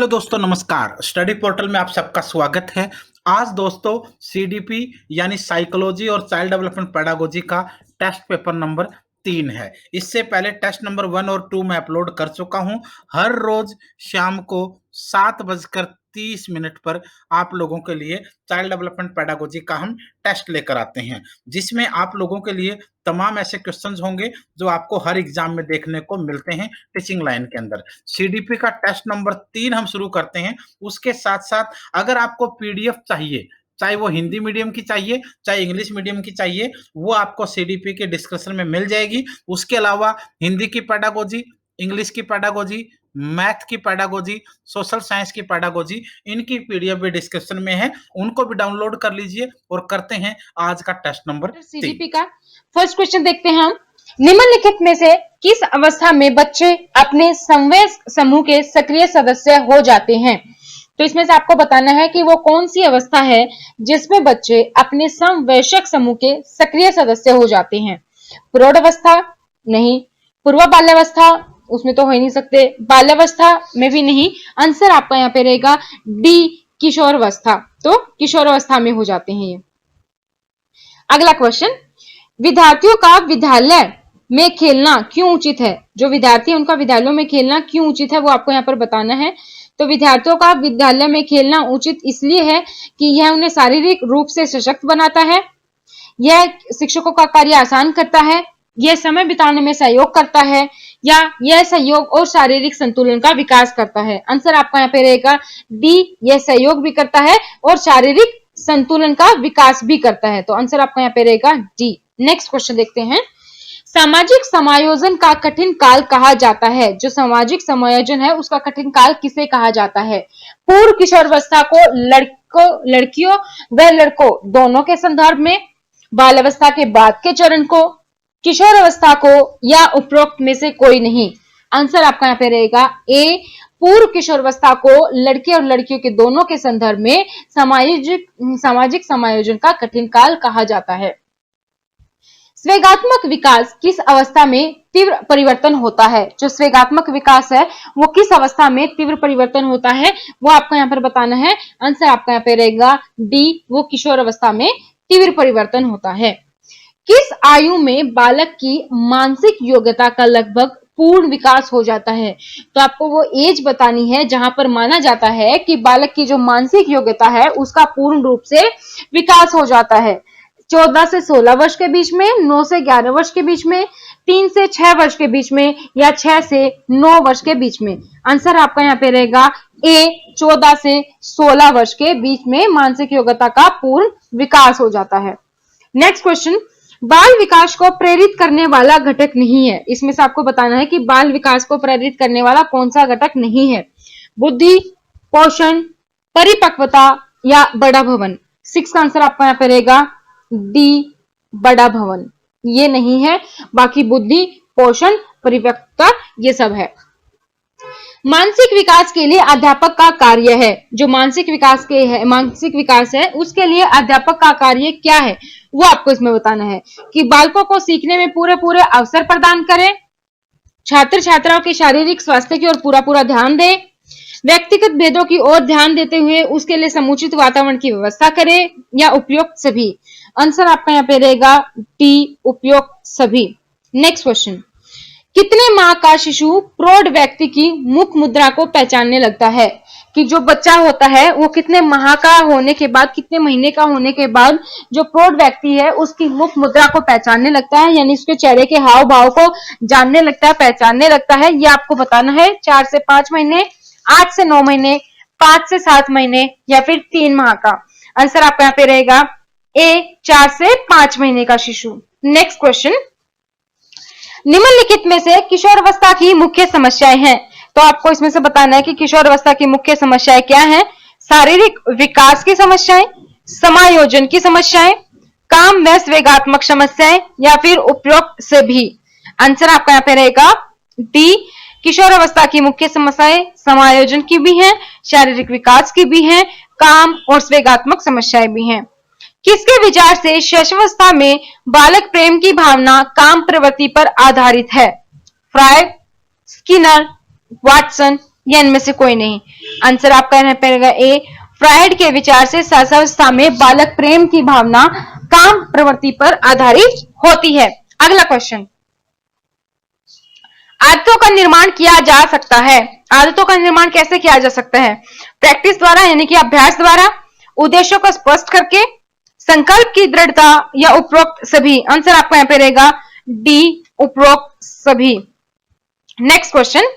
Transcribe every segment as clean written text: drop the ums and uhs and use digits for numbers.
दोस्तों नमस्कार। Study portal में आप सबका स्वागत है। आज दोस्तों सीडीपी यानी साइकोलॉजी और चाइल्ड डेवलपमेंट पेडागोजी का टेस्ट पेपर नंबर 3 है। इससे पहले टेस्ट नंबर 1 और 2 मैं अपलोड कर चुका हूं। हर रोज शाम को 7:30 पर आप लोगों के लिए चाइल्ड डेवलपमेंट पेडागोजी का हम टेस्ट लेकर आते हैं, जिसमें आप लोगों के लिए तमाम ऐसे क्वेश्चंस होंगे जो आपको हर एग्जाम में देखने को मिलते हैं टीचिंग लाइन के अंदर। सीडीपी का टेस्ट नंबर 3 हम शुरू करते हैं। उसके साथ साथ अगर आपको पीडीएफ चाहिए, चाहे वो हिंदी मीडियम की चाहिए चाहे इंग्लिश मीडियम की चाहिए, वो आपको सीडीपी के डिस्क्रिप्शन में मिल जाएगी। उसके अलावा हिंदी की पेडागोजी, इंग्लिश की पेडागोजी, मैथ की पेडागोजी, सोशल साइंस की पेडागोजी, इनकी पीडीएफ भी डिस्क्रिप्शन में है, उनको भी डाउनलोड कर लीजिए। और करते हैं आज का टेस्ट नंबर 3। सीडीपी का फर्स्ट क्वेश्चन देखते हैं हम। निम्नलिखित में से किस अवस्था में बच्चे अपने समवयस्क समूह के सक्रिय सदस्य हो जाते हैं? तो इसमें से आपको बताना है कि वो कौन सी अवस्था है जिसमें बच्चे अपने समवयस्क समूह के सक्रिय सदस्य हो जाते हैं। प्रौढ़ अवस्था नहीं, पूर्व बाल्यावस्था उसमें तो हो ही नहीं सकते, बाल्यावस्था में भी नहीं। आंसर आपका यहाँ पे रहेगा डी, किशोर अवस्था। तो किशोर अवस्था में हो जाते हैं ये। अगला क्वेश्चन, विद्यार्थियों का विद्यालय में खेलना क्यों उचित है? जो विद्यार्थी है उनका विद्यालयों में खेलना क्यों उचित है वो आपको यहाँ पर बताना है। तो विद्यार्थियों का विद्यालय में खेलना उचित इसलिए है कि यह उन्हें शारीरिक रूप से सशक्त बनाता है, यह शिक्षकों का कार्य आसान करता है, यह समय बिताने में सहयोग करता है, या यह सहयोग और शारीरिक संतुलन का विकास करता है। आंसर आपका यहाँ पे रहेगा डी, यह सहयोग भी करता है और शारीरिक संतुलन का विकास भी करता है। तो आंसर आपका यहाँ पे रहेगा डी। नेक्स्ट क्वेश्चन देखते हैं। सामाजिक समायोजन का कठिन काल कहा जाता है। जो सामाजिक समायोजन है उसका कठिन काल किसे कहा जाता है? पूर्व किशोरावस्था को लड़कियों व लड़कों दोनों के संदर्भ में, बाल अवस्था के बाद के चरण को, किशोर अवस्था को, या उपरोक्त में से कोई नहीं। आंसर आपका यहाँ पे रहेगा ए, पूर्व किशोरावस्था को लड़के और लड़कियों के दोनों के संदर्भ में सामाजिक समायोजन का कठिन काल कहा जाता है। स्वेगात्मक विकास किस अवस्था में तीव्र परिवर्तन होता है? जो स्वेगात्मक विकास है वो किस अवस्था में तीव्र परिवर्तन होता है वो आपको यहाँ पर बताना है। आंसर आपका यहाँ पे रहेगा डी, वो किशोर अवस्था में तीव्र परिवर्तन होता है। किस आयु में बालक की मानसिक योग्यता का लगभग पूर्ण विकास हो जाता है? तो आपको वो एज बतानी है जहां पर माना जाता है कि बालक की जो मानसिक योग्यता है उसका पूर्ण रूप से विकास हो जाता है। 14 से 16 वर्ष के बीच में, 9 से 11 वर्ष के बीच में, 3 से 6 वर्ष के बीच में, या 6 से 9 वर्ष के बीच में। आंसर आपका यहाँ पे रहेगा ए, 14 से 16 वर्ष के बीच में मानसिक योग्यता का पूर्ण विकास हो जाता है। नेक्स्ट क्वेश्चन, बाल विकास को प्रेरित करने वाला घटक नहीं है। इसमें से आपको बताना है कि बाल विकास को प्रेरित करने वाला कौन सा घटक नहीं है। बुद्धि, पोषण, परिपक्वता, या बड़ा भवन। 6 का आंसर आपका यहाँ पे रहेगा डी, बड़ा भवन। ये नहीं है, बाकी बुद्धि, पोषण, परिपक्वता ये सब है। मानसिक विकास के लिए अध्यापक का कार्य है। जो मानसिक विकास है उसके लिए अध्यापक का कार्य क्या है वो आपको इसमें बताना है कि बालकों को सीखने में पूरे अवसर प्रदान करें, छात्र छात्राओं के शारीरिक स्वास्थ्य की ओर पूरा ध्यान दें, व्यक्तिगत भेदों की ओर ध्यान देते हुए उसके लिए समुचित वातावरण की व्यवस्था करें, या उपयुक्त सभी। आंसर आपका यहाँ पे रहेगा टी, उपयुक्त सभी। नेक्स्ट क्वेश्चन, कितने माह का शिशु प्रौढ़ व्यक्ति की मुख मुद्रा को पहचानने लगता है? कि जो बच्चा होता है वो कितने माह का होने के बाद, कितने महीने का होने के बाद जो प्रौढ़ व्यक्ति है उसकी मुख मुद्रा को पहचानने लगता है, यानी उसके चेहरे के हाव भाव को जानने लगता है, पहचानने लगता है। ये आपको बताना है 4 से 5 महीने, 8 से 9 महीने, 5 से 7 महीने, या फिर 3 माह का। आंसर आपका यहाँ पे रहेगा ए, 4 से 5 महीने का शिशु। नेक्स्ट क्वेश्चन, निम्नलिखित में से किशोर अवस्था की मुख्य समस्याएं हैं। तो आपको इसमें से बताना है कि किशोर अवस्था की मुख्य समस्याएं क्या हैं। शारीरिक विकास की समस्याएं, समायोजन की समस्याएं, काम व स्वेगात्मक समस्याएं, या फिर उपरोक्त से भी। आंसर आपका यहाँ पे रहेगा डी, किशोर अवस्था की मुख्य समस्याएं समायोजन की भी हैं, शारीरिक विकास की भी हैं, काम और स्वेगात्मक समस्याएं भी हैं। किसके विचार से शैशवावस्था में बालक प्रेम की भावना काम प्रवृत्ति पर आधारित है? फ्रायड, स्किनर, वाटसन, या इनमें से कोई नहीं? आंसर आपका यहाँ पड़ेगा ए। फ्रायड के विचार से सहसावस्था में बालक प्रेम की भावना काम प्रवृत्ति पर आधारित होती है। अगला क्वेश्चन, आदतों का निर्माण किया जा सकता है। आदतों का निर्माण कैसे किया जा सकता है? प्रैक्टिस द्वारा, यानी कि अभ्यास द्वारा, उद्देश्यों को स्पष्ट करके, संकल्प की दृढ़ता, या उपरोक्त सभी। आंसर आपका यहाँ पे रहेगा डी, उपरोक्त सभी। नेक्स्ट क्वेश्चन,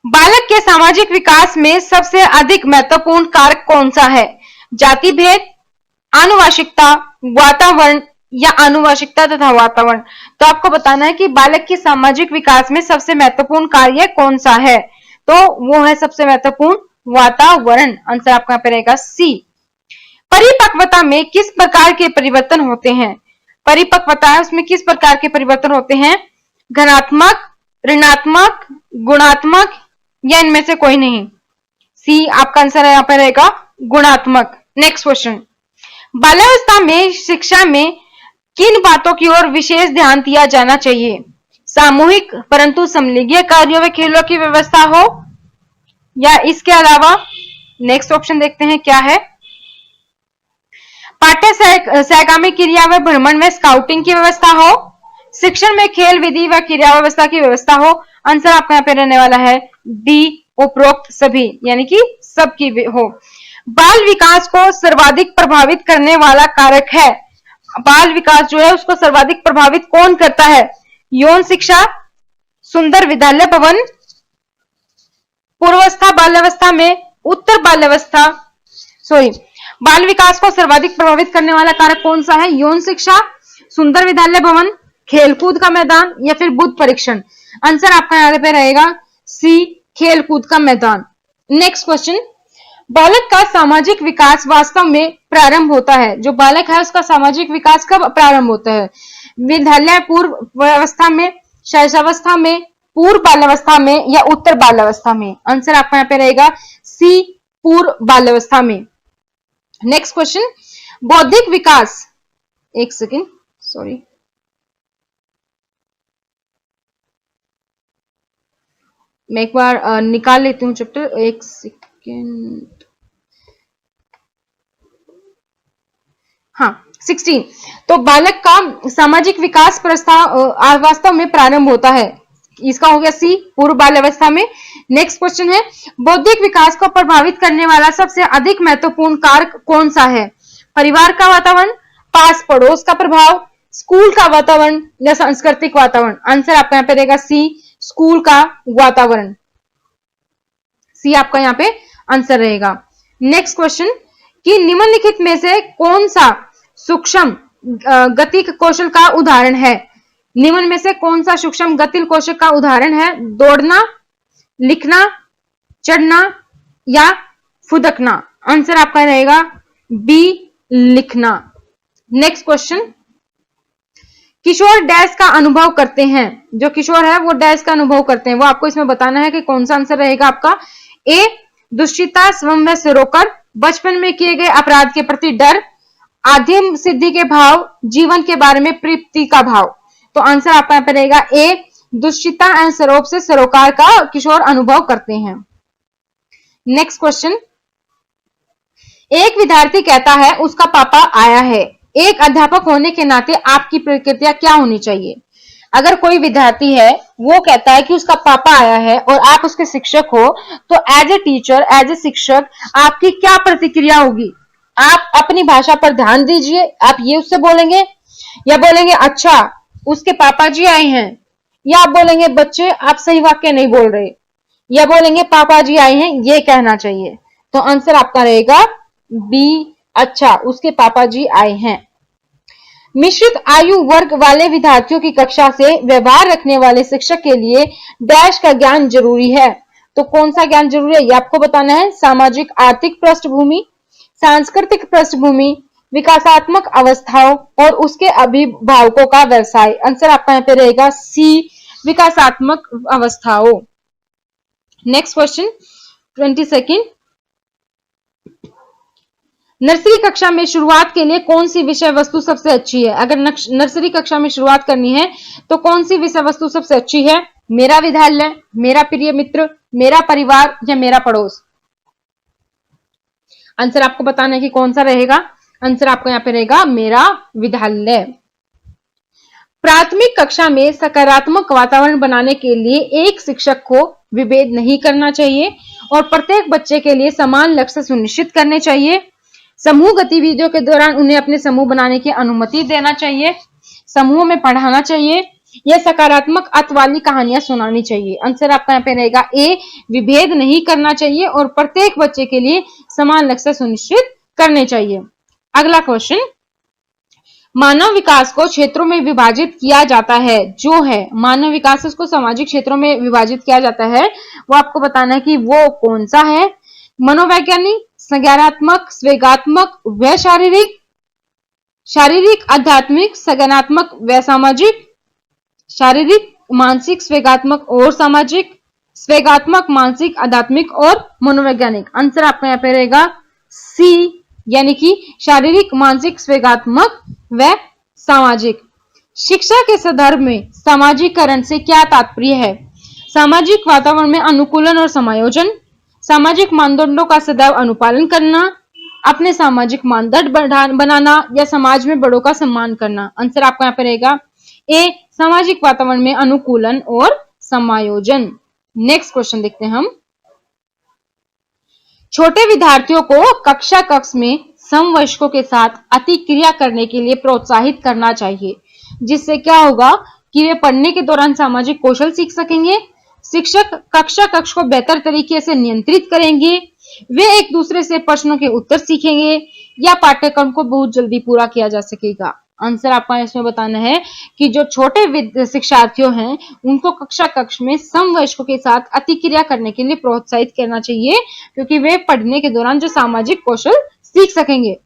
बालक के सामाजिक विकास में सबसे अधिक महत्वपूर्ण कारक कौन सा है? जाति भेद, आनुवांशिकता, वातावरण, या आनुवांशिकता तथा वातावरण। तो आपको बताना है कि बालक के सामाजिक विकास में सबसे महत्वपूर्ण कार्य कौन सा है, तो वो है सबसे महत्वपूर्ण वातावरण। आंसर आपका यहाँ पे रहेगा सी। परिपक्वता में किस प्रकार के परिवर्तन होते हैं? परिपक्वता है, उसमें किस प्रकार के परिवर्तन होते हैं? धनात्मक, ऋणात्मक, गुणात्मक, या इनमें से कोई नहीं? सी आपका आंसर यहाँ पे रहेगा गुणात्मक। नेक्स्ट क्वेश्चन, बाल्यावस्था में शिक्षा में किन बातों की ओर विशेष ध्यान दिया जाना चाहिए? सामूहिक परंतु समलिंगी कार्यों व खेलों की व्यवस्था हो, या इसके अलावा नेक्स्ट ऑप्शन देखते हैं क्या है, पाठ्य सहगामी क्रिया व भ्रमण में स्काउटिंग की व्यवस्था हो, शिक्षण में खेल विधि व क्रिया व्यवस्था की व्यवस्था हो। आंसर आपका यहाँ पे रहने वाला है डी, उपरोक्त सभी, यानी कि सबकी हो। बाल विकास को सर्वाधिक प्रभावित करने वाला कारक है। बाल विकास जो है उसको सर्वाधिक प्रभावित कौन करता है? यौन शिक्षा, सुंदर विद्यालय भवन, पूर्वावस्था बाल्यावस्था में, उत्तर बाल्यावस्था, बाल विकास को सर्वाधिक प्रभावित करने वाला कारक कौन सा है? यौन शिक्षा, सुंदर विद्यालय भवन, खेलकूद का मैदान, या फिर बुद्ध परीक्षण। आंसर आपका यहाँ पे रहेगा सी, खेलकूद का मैदान। नेक्स्ट क्वेश्चन, बालक का सामाजिक विकास वास्तव में प्रारंभ होता है। जो बालक है उसका सामाजिक विकास कब प्रारंभ होता है? विद्यालय पूर्व अवस्था में, शैशवावस्था में, पूर्व बाल्यावस्था में, या उत्तर बाल्यावस्था में? आंसर आपका यहाँ पे रहेगा सी, पूर्व बाल्यावस्था में। नेक्स्ट क्वेश्चन, बौद्धिक विकास, एक सेकेंड, सॉरी, मैं एक बार निकाल लेती हूँ चैप्टर, एक सेकेंड। हाँ, 16। तो बालक का सामाजिक विकास वास्तव में प्रारंभ होता है, इसका हो गया सी, पूर्व बाल्यावस्था में। नेक्स्ट क्वेश्चन है, बौद्धिक विकास को प्रभावित करने वाला सबसे अधिक महत्वपूर्ण कारक कौन सा है? परिवार का वातावरण, पास पड़ोस का प्रभाव, स्कूल का वातावरण, या सांस्कृतिक वातावरण? आंसर आपका यहाँ पे रहेगा सी, स्कूल का वातावरण। सी आपका यहाँ पे आंसर रहेगा। नेक्स्ट क्वेश्चन, कि निम्नलिखित में से कौन सा सूक्ष्म गतिक कौशल का उदाहरण है? निम्न में से कौन सा सूक्ष्म गतिक कौशल का उदाहरण है? दौड़ना, लिखना, चढ़ना, या फुदकना? आंसर आपका रहेगा बी, लिखना। नेक्स्ट क्वेश्चन, किशोर डैश का अनुभव करते हैं। जो किशोर है वो डैश का अनुभव करते हैं, वो आपको इसमें बताना है कि कौन सा आंसर रहेगा आपका। ए, दुष्टता, स्वयं से रोकर, बचपन में किए गए अपराध के प्रति डर, आध्यात्म सिद्धि के भाव, जीवन के बारे में प्रीति का भाव। तो आंसर आपका यहाँ पे रहेगा ए, दुष्टता एवं सरोप से सरोकार का किशोर अनुभव करते हैं। नेक्स्ट क्वेश्चन, एक विद्यार्थी कहता है उसका पापा आया है। एक अध्यापक होने के नाते आपकी प्रतिक्रिया क्या होनी चाहिए? अगर कोई विद्यार्थी है वो कहता है कि उसका पापा आया है और आप उसके शिक्षक हो, तो as a teacher, as a शिक्षक आपकी क्या प्रतिक्रिया होगी? आप अपनी भाषा पर ध्यान दीजिए, आप ये उससे बोलेंगे, या बोलेंगे अच्छा उसके पापा जी आए हैं, या आप बोलेंगे बच्चे आप सही वाक्य नहीं बोल रहे, या बोलेंगे पापा जी आए हैं, ये कहना चाहिए। तो आंसर आपका रहेगा बी, अच्छा उसके पापा जी आए हैं। मिश्रित आयु वर्ग वाले विद्यार्थियों की कक्षा से व्यवहार रखने वाले शिक्षक के लिए डैश का ज्ञान जरूरी है। तो कौन सा ज्ञान जरूरी है ये आपको बताना है। सामाजिक आर्थिक पृष्ठभूमि, सांस्कृतिक पृष्ठभूमि, विकासात्मक अवस्थाओं और उसके अभिभावकों का व्यवसाय। आंसर आपका यहाँ पे रहेगा सी, विकासात्मक अवस्थाओं। Next question 22। नर्सरी कक्षा में शुरुआत के लिए कौन सी विषय वस्तु सबसे अच्छी है? अगर नर्सरी कक्षा में शुरुआत करनी है तो कौन सी विषय वस्तु सबसे अच्छी है? मेरा विद्यालय, मेरा प्रिय मित्र, मेरा परिवार या मेरा पड़ोस? आंसर आपको बताना है कि कौन सा रहेगा। आंसर आपको यहाँ पे रहेगा मेरा विद्यालय। प्राथमिक कक्षा में सकारात्मक वातावरण बनाने के लिए एक शिक्षक को विभेद नहीं करना चाहिए और प्रत्येक बच्चे के लिए समान लक्ष्य सुनिश्चित करने चाहिए। समूह गतिविधियों के दौरान उन्हें अपने समूह बनाने की अनुमति देना चाहिए। समूह में पढ़ाना चाहिए या सकारात्मक अर्थ वाली कहानियां सुनानी चाहिए। आंसर आपका यहाँ पे रहेगा ए, विभेद नहीं करना चाहिए और प्रत्येक बच्चे के लिए समान लक्ष्य सुनिश्चित करने चाहिए। अगला क्वेश्चन, मानव विकास को क्षेत्रों में विभाजित किया जाता है जो है मानव विकास को सामाजिक क्षेत्रों में विभाजित किया जाता है, वो आपको बताना है कि वो कौन सा है। मनोवैज्ञानिक, संज्ञानात्मक, स्वेगात्मक व शारीरिक, शारीरिक, आध्यात्मिक, संज्ञानात्मक व सामाजिक, शारीरिक, मानसिक, स्वेगात्मक और सामाजिक, स्वेगात्मक, मानसिक, आध्यात्मिक और मनोवैज्ञानिक। आंसर आपका यहाँ पे रहेगा सी, यानी कि शारीरिक, मानसिक, स्वेगात्मक व सामाजिक। शिक्षा के संदर्भ में सामाजिकरण से क्या तात्पर्य है? सामाजिक वातावरण में अनुकूलन और समायोजन, सामाजिक मानदंडों का सदैव अनुपालन करना, अपने सामाजिक मानदंड बनाना या समाज में बड़ों का सम्मान करना। आंसर आपका यहाँ पे रहेगा ए, सामाजिक वातावरण में अनुकूलन और समायोजन। नेक्स्ट क्वेश्चन देखते हैं हम। छोटे विद्यार्थियों को कक्षा कक्ष में समवयस्कों के साथ अतिक्रिया करने के लिए प्रोत्साहित करना चाहिए, जिससे क्या होगा कि वे पढ़ने के दौरान सामाजिक कौशल सीख सकेंगे। शिक्षक कक्षा कक्ष को बेहतर तरीके से नियंत्रित करेंगे, वे एक दूसरे से प्रश्नों के उत्तर सीखेंगे या पाठ्यक्रम को बहुत जल्दी पूरा किया जा सकेगा। आंसर आपका इसमें बताना है कि जो छोटे शिक्षार्थियों हैं उनको कक्षा कक्ष में समवयस्कों के साथ अतिक्रिया करने के लिए प्रोत्साहित करना चाहिए, क्योंकि वे पढ़ने के दौरान जो सामाजिक कौशल सीख सकेंगे।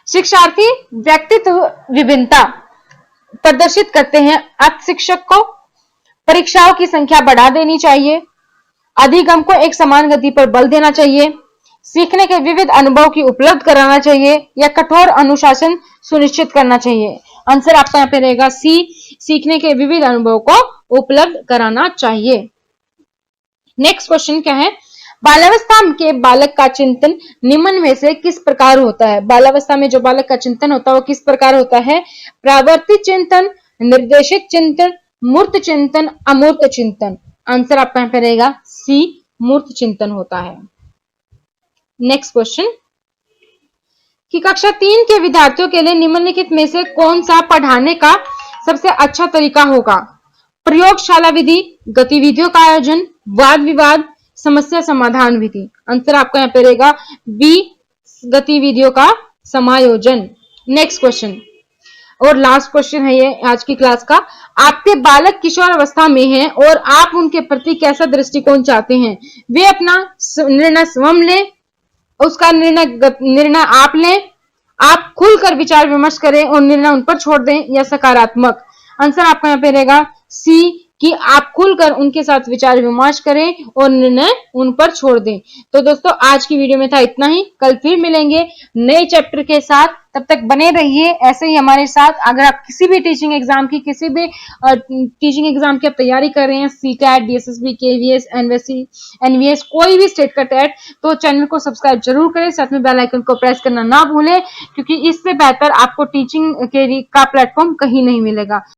शिक्षार्थी व्यक्तित्व विभिन्नता प्रदर्शित करते हैं, अतः शिक्षक को परीक्षाओं की संख्या बढ़ा देनी चाहिए, अधिगम को एक समान गति पर बल देना चाहिए, सीखने के विविध अनुभव की उपलब्ध कराना चाहिए या कठोर अनुशासन सुनिश्चित करना चाहिए। आंसर आपका यहाँ पे रहेगा सी, सीखने के विविध अनुभव को उपलब्ध कराना चाहिए। नेक्स्ट क्वेश्चन क्या है? बाल्यावस्था के बालक का चिंतन निम्न में से किस प्रकार होता है? बाल्यावस्था में जो बालक का चिंतन होता है वो किस प्रकार होता है? प्रावर्तित चिंतन, निर्देशित चिंतन, मूर्त चिंतन, अमूर्त चिंतन। आंसर आपका यहाँ पे रहेगा सी, मूर्त चिंतन होता है। नेक्स्ट क्वेश्चन, कि कक्षा 3 के विद्यार्थियों के लिए निम्नलिखित में से कौन सा पढ़ाने का सबसे अच्छा तरीका होगा? प्रयोगशाला विधि, गतिविधियों का आयोजन, वाद विवाद, समस्या समाधान विधि। आंसर आपका यहाँ पे रहेगा बी, गतिविधियों का समायोजन। नेक्स्ट क्वेश्चन और लास्ट क्वेश्चन है ये आज की क्लास का। आपके बालक किशोर अवस्था में हैं और आप उनके प्रति कैसा दृष्टिकोण चाहते हैं? वे अपना निर्णय स्वयं लें, उसका निर्णय आप लें, आप खुलकर विचार विमर्श करें और निर्णय उन पर छोड़ दें, या सकारात्मक? आंसर आपका यहाँ पे रहेगा सी, कि आप खुलकर उनके साथ विचार विमर्श करें और निर्णय उन पर छोड़ दें। तो दोस्तों आज की वीडियो में था इतना ही, कल फिर मिलेंगे नए चैप्टर के साथ, तब तक बने रहिए ऐसे ही हमारे साथ। अगर आप किसी भी टीचिंग एग्जाम की आप तैयारी कर रहे हैं, सीटेट, डीएसएसबी, केवीएस, एनवीएस, कोई भी स्टेट का टेट, तो चैनल को सब्सक्राइब जरूर करें, साथ में बेल आइकन को प्रेस करना ना भूलें, क्योंकि इससे बेहतर आपको टीचिंग का प्लेटफॉर्म कहीं नहीं मिलेगा।